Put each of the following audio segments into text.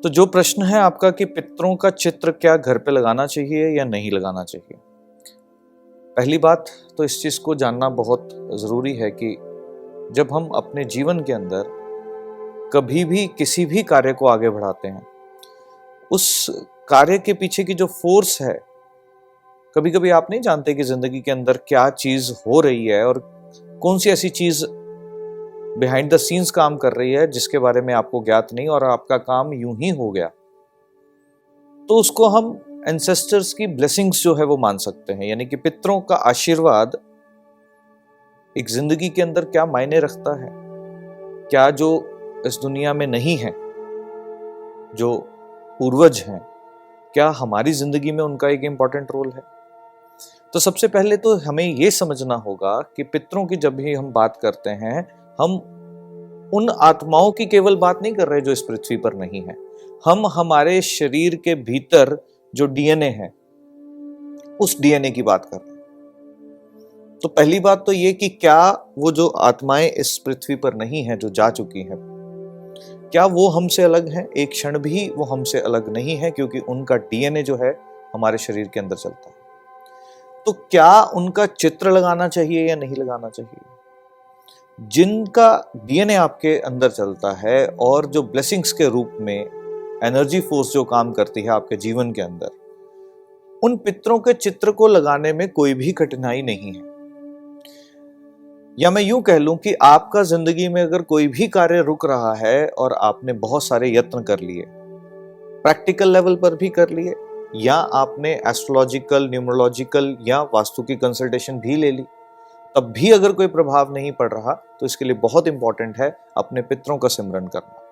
तो जो प्रश्न है आपका कि पितरों का चित्र क्या घर पे लगाना चाहिए या नहीं लगाना चाहिए। पहली बात तो इस चीज को जानना बहुत जरूरी है कि जब हम अपने जीवन के अंदर कभी भी किसी भी कार्य को आगे बढ़ाते हैं, उस कार्य के पीछे की जो फोर्स है, कभी कभी आप नहीं जानते कि जिंदगी के अंदर क्या चीज हो रही है और कौन सी ऐसी चीज बिहाइंड द सीन्स काम कर रही है जिसके बारे में आपको ज्ञात नहीं और आपका काम यूं ही हो गया। तो उसको हम एंसेस्टर्स की ब्लेसिंग्स जो है वो मान सकते हैं, यानी कि पितरों का आशीर्वाद एक जिंदगी के अंदर क्या मायने रखता है, क्या जो इस दुनिया में नहीं है, जो पूर्वज हैं, क्या हमारी जिंदगी में उनका एक इंपॉर्टेंट रोल है। तो सबसे पहले तो हमें यह समझना होगा कि पितरों की जब भी हम बात करते हैं, हम उन आत्माओं की केवल बात नहीं कर रहे जो इस पृथ्वी पर नहीं है, हम हमारे शरीर के भीतर जो डीएनए है उस डीएनए की बात कर रहे हैं। तो पहली बात तो ये कि क्या वो जो आत्माएं इस पृथ्वी पर नहीं है, जो जा चुकी हैं, क्या वो हमसे अलग हैं? एक क्षण भी वो हमसे अलग नहीं है, क्योंकि उनका डीएनए जो है हमारे शरीर के अंदर चलता है। तो क्या उनका चित्र लगाना चाहिए या नहीं लगाना चाहिए? जिनका डीएनए आपके अंदर चलता है और जो ब्लेसिंग्स के रूप में एनर्जी फोर्स जो काम करती है आपके जीवन के अंदर, उन पितरों के चित्र को लगाने में कोई भी कठिनाई नहीं है। या मैं यूं कह लूं कि आपका जिंदगी में अगर कोई भी कार्य रुक रहा है और आपने बहुत सारे यत्न कर लिए, प्रैक्टिकल लेवल पर भी कर लिए, या आपने एस्ट्रोलॉजिकल, न्यूमरोलॉजिकल या वास्तु की कंसल्टेशन भी ले ली, तब भी अगर कोई प्रभाव नहीं पड़ रहा, तो इसके लिए बहुत इंपॉर्टेंट है अपने पितरों का सिमरन करना।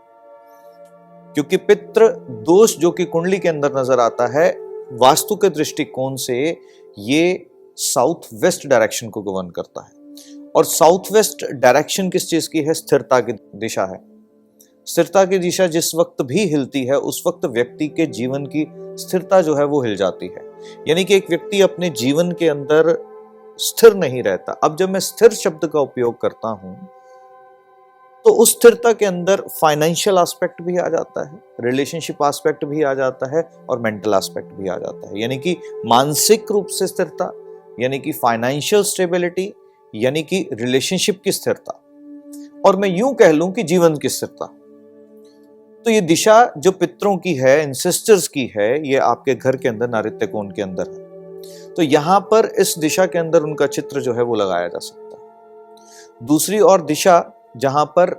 क्योंकि पितृ दोष जो कि कुंडली के अंदर नजर आता है, वास्तु के दृष्टिकोण से ये साउथ वेस्ट डायरेक्शन को गवर्न करता है। और साउथ वेस्ट डायरेक्शन किस चीज की है? स्थिरता की दिशा है। स्थिरता की दिशा जिस वक्त भी हिलती है, उस वक्त व्यक्ति के जीवन की स्थिरता जो है वो हिल जाती है। यानी कि एक व्यक्ति अपने जीवन के अंदर स्थिर नहीं रहता। अब जब मैं स्थिर शब्द का उपयोग करता हूं, तो उस स्थिरता के अंदर फाइनेंशियल एस्पेक्ट भी आ जाता है, रिलेशनशिप एस्पेक्ट भी आ जाता है और मेंटल एस्पेक्ट भी आ जाता है। यानी कि मानसिक रूप से स्थिरता, यानी कि फाइनेंशियल स्टेबिलिटी, यानी कि रिलेशनशिप की स्थिरता, और मैं यूं कह लूं कि जीवन की स्थिरता। तो ये दिशा जो पितरों की है, एंसेस्टर्स की है, ये आपके घर के अंदर नारित्य कोण के अंदर है। तो यहां पर इस दिशा के अंदर उनका चित्र जो है वो लगाया जा सकता है। दूसरी और दिशा जहां पर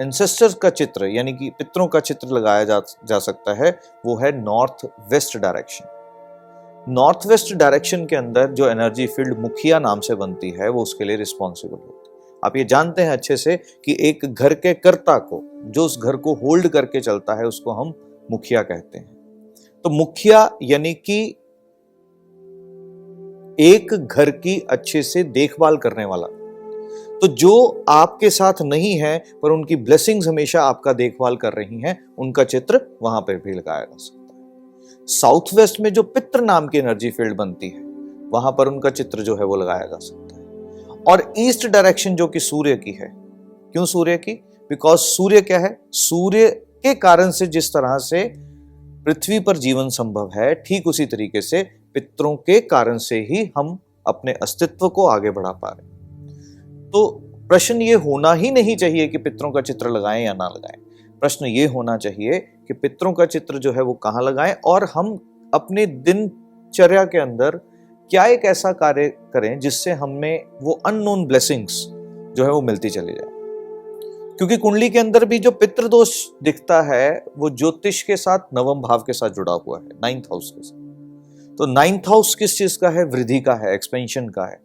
एंसेस्टर्स का चित्र यानी कि पितरों का चित्र लगाया जा सकता है, वो है north west direction. North west direction के अंदर जो एनर्जी फील्ड मुखिया नाम से बनती है, वो उसके लिए रिस्पॉन्सिबल होती है। आप ये जानते हैं अच्छे से कि एक घर के कर्ता को, जो उस घर को होल्ड करके चलता है, उसको हम मुखिया कहते हैं। तो मुखिया यानी कि एक घर की अच्छे से देखभाल करने वाला। तो जो आपके साथ नहीं है पर उनकी ब्लेसिंग्स हमेशा आपका देखभाल कर रही हैं, उनका चित्र वहां पर भी लगाया जा सकता है। साउथ वेस्ट में जो पितृ नाम की एनर्जी फील्ड बनती है, वहां पर उनका चित्र जो है वो लगाया जा सकता है। और ईस्ट डायरेक्शन जो कि सूर्य की है, क्यों सूर्य की? बिकॉज सूर्य क्या है? सूर्य के कारण से जिस तरह से पृथ्वी पर जीवन संभव है, ठीक उसी तरीके से पितरों के कारण से ही हम अपने अस्तित्व को आगे बढ़ा पा रहे हैं। तो प्रश्न ये होना ही नहीं चाहिए कि पितरों का चित्र लगाएं या ना लगाएं। प्रश्न ये होना चाहिए कि पितरों का चित्र जो है वो कहां लगाएं, और हम अपने दिनचर्या के अंदर क्या एक ऐसा कार्य करें जिससे हमें वो अननोन ब्लेसिंग्स जो है वो मिलती चली जाए। क्योंकि कुंडली के अंदर भी जो पितृ दोष दिखता है, वो ज्योतिष के साथ नवम भाव के साथ जुड़ा हुआ है, 9th हाउस के साथ। तो 9th हाउस किस चीज का है? वृद्धि का है, एक्सपेंशन का है।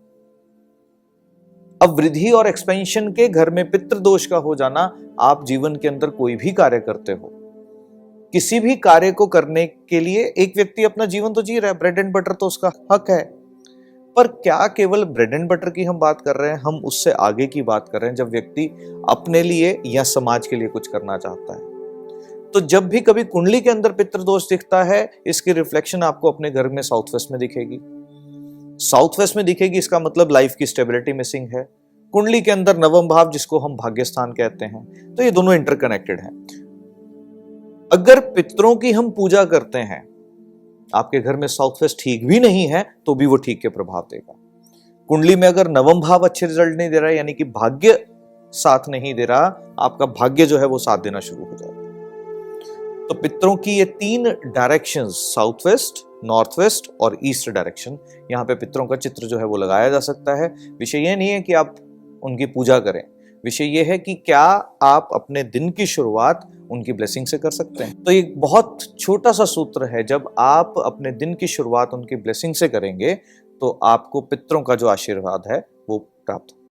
अब वृद्धि और एक्सपेंशन के घर में पितृ दोष का हो जाना, आप जीवन के अंदर कोई भी कार्य करते हो, किसी भी कार्य को करने के लिए एक व्यक्ति अपना जीवन तो जी रहा है, ब्रेड एंड बटर तो उसका हक है, पर क्या केवल ब्रेड एंड बटर की हम बात कर रहे हैं? हम उससे आगे की बात कर रहे हैं, जब व्यक्ति अपने लिए या समाज के लिए कुछ करना चाहता है। तो जब भी कभी कुंडली के अंदर पितृ दोष दिखता है, इसकी रिफ्लेक्शन आपको अपने घर में साउथ वेस्ट में दिखेगी। साउथ वेस्ट में दिखेगी, इसका मतलब लाइफ की स्टेबिलिटी मिसिंग है। कुंडली के अंदर नवम भाव, जिसको हम भाग्य स्थान कहते हैं, तो ये दोनों इंटरकनेक्टेड हैं। अगर पितरों की हम पूजा करते हैं, आपके घर में साउथ वेस्ट ठीक भी नहीं है तो भी वो ठीक के प्रभाव देगा। कुंडली में अगर नवम भाव अच्छे रिजल्ट नहीं दे रहा है, यानी कि भाग्य साथ नहीं दे रहा, आपका भाग्य जो है वो साथ देना शुरू हो जाएगा। तो पितरों की ये 3 directions, south west, north west और ईस्ट डायरेक्शन, यहाँ पे पितरों का चित्र जो है वो लगाया जा सकता है। विषय ये नहीं है कि आप उनकी पूजा करें, विषय ये है कि क्या आप अपने दिन की शुरुआत उनकी ब्लेसिंग से कर सकते हैं। तो एक बहुत छोटा सा सूत्र है, जब आप अपने दिन की शुरुआत उनकी ब्लेसिंग से करेंगे तो आपको पितरों का जो आशीर्वाद है वो प्राप्त होगा।